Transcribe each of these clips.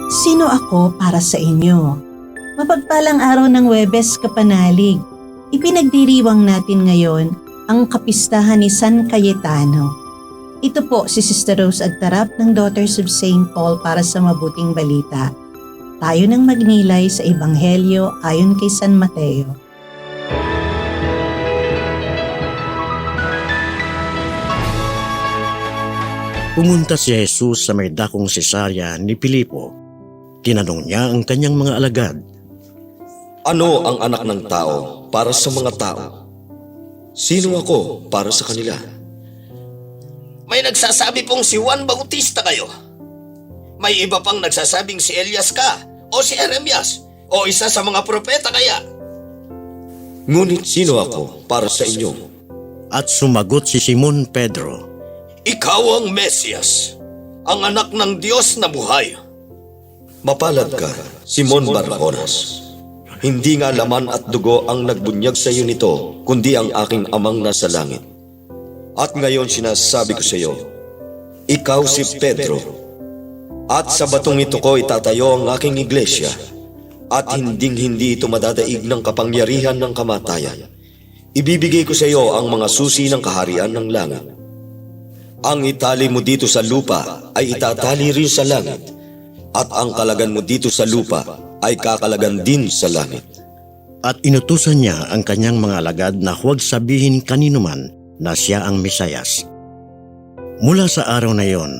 Sino ako para sa inyo? Mapagpalang araw ng Huwebes, kapanalig. Ipinagdiriwang natin ngayon ang kapistahan ni San Cayetano. Ito po si Sister Rose Agtarap ng Daughters of St. Paul para sa mabuting balita. Tayo nang magnilay sa Ebanghelyo ayon kay San Mateo. Pumunta si Jesus sa may dakong Cesarea ni Filipo. Tinanong niya ang kanyang mga alagad, "Ano ang anak ng tao para sa mga tao? Sino ako para sa kanila?" May nagsasabi pong si Juan Bautista kayo. May iba pang nagsasabing si Elias ka o si Jeremias o isa sa mga propeta kaya. Ngunit sino ako para sa inyo? at sumagot si Simon Pedro, Ikaw ang Mesiyas, ang anak ng Diyos na buhay. Mapalad ka, Simon Barjonas. Hindi nga laman at dugo ang nagbunyag sa iyo nito, kundi ang aking amang nasa langit. At ngayon sinasabi ko sa iyo, ikaw si Pedro. At sa batong ito ko itatayo ang aking iglesia, at hinding-hindi ito madadaig ng kapangyarihan ng kamatayan. Ibibigay ko sa iyo ang mga susi ng kaharian ng langit. Ang itali mo dito sa lupa ay itatali rin sa langit, at ang kalagan mo dito sa lupa ay kakalagan din sa langit. at inutusan niya ang kanyang mga alagad na huwag sabihin kanino man na siya ang Mesiyas. Mula sa araw na iyon,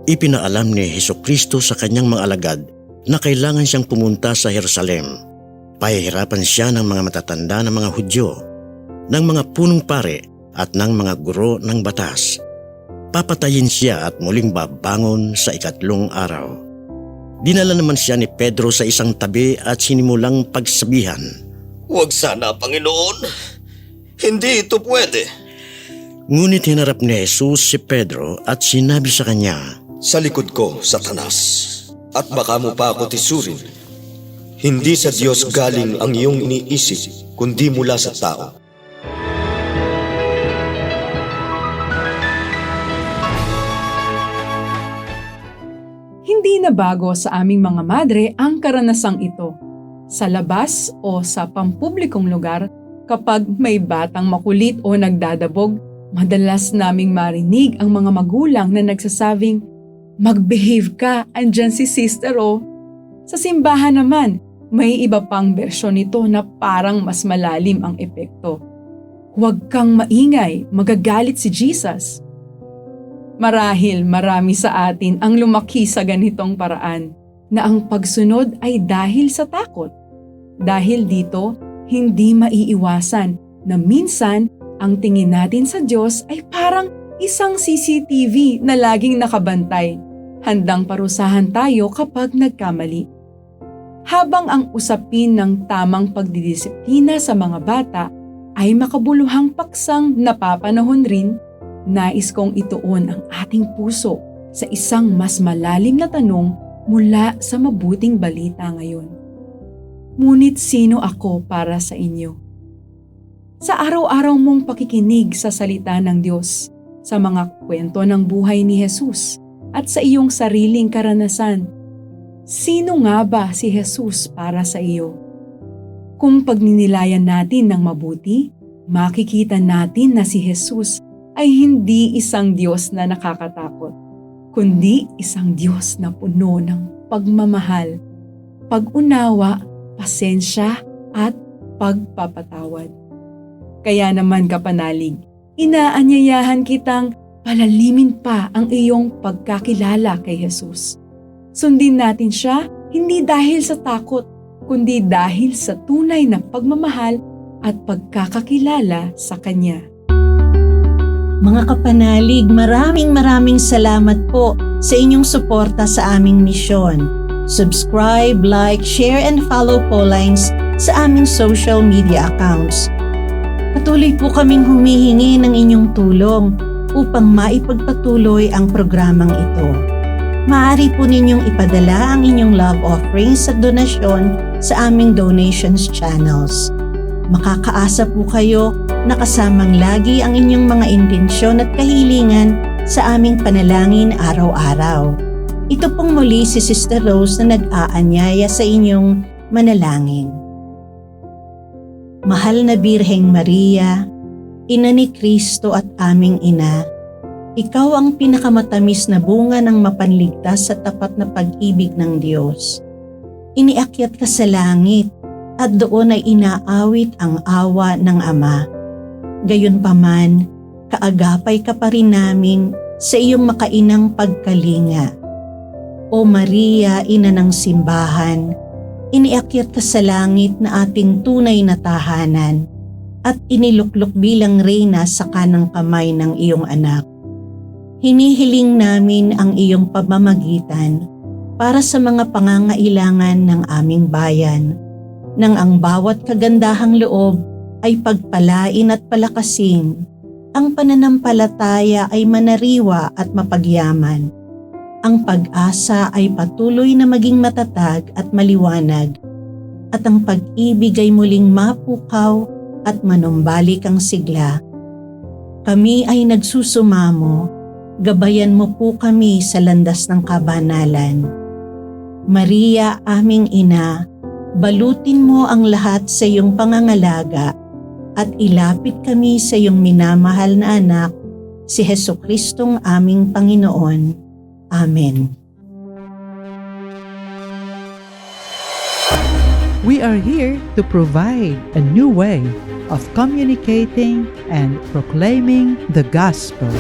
ipinaalam ni Hesukristo sa kanyang mga alagad na kailangan siyang pumunta sa Jerusalem. Pahihirapan siya ng mga matatanda ng mga Hudyo, ng mga punong pare at ng mga guro ng batas. Papatayin siya at muling babangon sa ikatlong araw. Dinala naman siya ni Pedro sa isang tabi at sinimulang pagsabihan, Huwag sana, Panginoon. Hindi ito pwede. Ngunit hinarap ni Jesus si Pedro at sinabi sa kanya, Sa likod ko, Satanas, at baka mo pa ako tisurin. Hindi sa Diyos galing ang iyong iniisip, kundi mula sa tao. Hindi na bago sa aming mga madre ang karanasang ito. Sa labas o sa pampublikong lugar, kapag may batang makulit o nagdadabog, madalas naming marinig ang mga magulang na nagsasabing, Mag-behave ka, andyan si sister o. Sa simbahan naman, may iba pang bersyon nito na parang mas malalim ang epekto. Huwag kang maingay, magagalit si Jesus. Marahil marami sa atin ang lumaki sa ganitong paraan na ang pagsunod ay dahil sa takot. Dahil dito, hindi maiiwasan na minsan ang tingin natin sa Diyos ay parang isang CCTV na laging nakabantay, handang parusahan tayo kapag nagkamali. Habang ang usapin ng tamang pagdidisiplina sa mga bata ay makabuluhang paksang napapanahon rin, nais kong ituon ang ating puso sa isang mas malalim na tanong mula sa mabuting balita ngayon. Ngunit sino ako para sa inyo? Sa araw-araw mong pakikinig sa salita ng Diyos, sa mga kwento ng buhay ni Jesus, at sa iyong sariling karanasan, sino nga ba si Jesus para sa iyo? Kung pagninilayan natin ng mabuti, makikita natin na si Jesus ay hindi isang Diyos na nakakatakot, kundi isang Diyos na puno ng pagmamahal, pag-unawa, pasensya at pagpapatawad. Kaya naman kapanalig, inaanyayahan kitang palalimin pa ang iyong pagkakilala kay Jesus. Sundin natin siya hindi dahil sa takot, kundi dahil sa tunay na pagmamahal at pagkakakilala sa Kanya. Mga kapanalig, maraming salamat po sa inyong suporta sa aming misyon. Subscribe, like, share, and follow po lines sa aming social media accounts. Patuloy po kaming humihingi ng inyong tulong upang maipagpatuloy ang programang ito. Maaari po ninyong ipadala ang inyong love offerings at donasyon sa aming donations channels. Makakaasa po kayo na kasamang lagi ang inyong mga intensyon at kahilingan sa aming panalangin araw-araw. Ito pong muli si Sister Rose na nag-aanyaya sa inyong manalangin. Mahal na Birheng Maria, Ina ni Kristo at aming Ina, Ikaw ang pinakamatamis na bunga ng mapanligtas sa tapat na pag-ibig ng Diyos. Iniakyat ka sa langit at doon ay inaawit ang awa ng Ama. Gayunpaman, kaagapay ka pa rin namin sa iyong makainang pagkalinga. O Maria, Ina ng Simbahan, iniakyat ka sa langit na ating tunay na tahanan at iniluklok bilang reyna sa kanang kamay ng iyong anak. Hinihiling namin ang iyong pamamagitan para sa mga pangangailangan ng aming bayan, nang ang bawat kagandahang loob ay pagpalain at palakasin, ang pananampalataya ay manariwa at mapagyaman, ang pag-asa ay patuloy na maging matatag at maliwanag, at ang pag-ibig ay muling mapukaw at manumbalik ang sigla. Kami ay nagsusumamo, gabayan mo po kami sa landas ng kabanalan. Maria, aming Ina, balutin mo ang lahat sa iyong pangangalaga at ilapit kami sa iyong minamahal na anak, si Jesucristong aming Panginoon. Amen. We are here to provide a new way of communicating and proclaiming the gospel.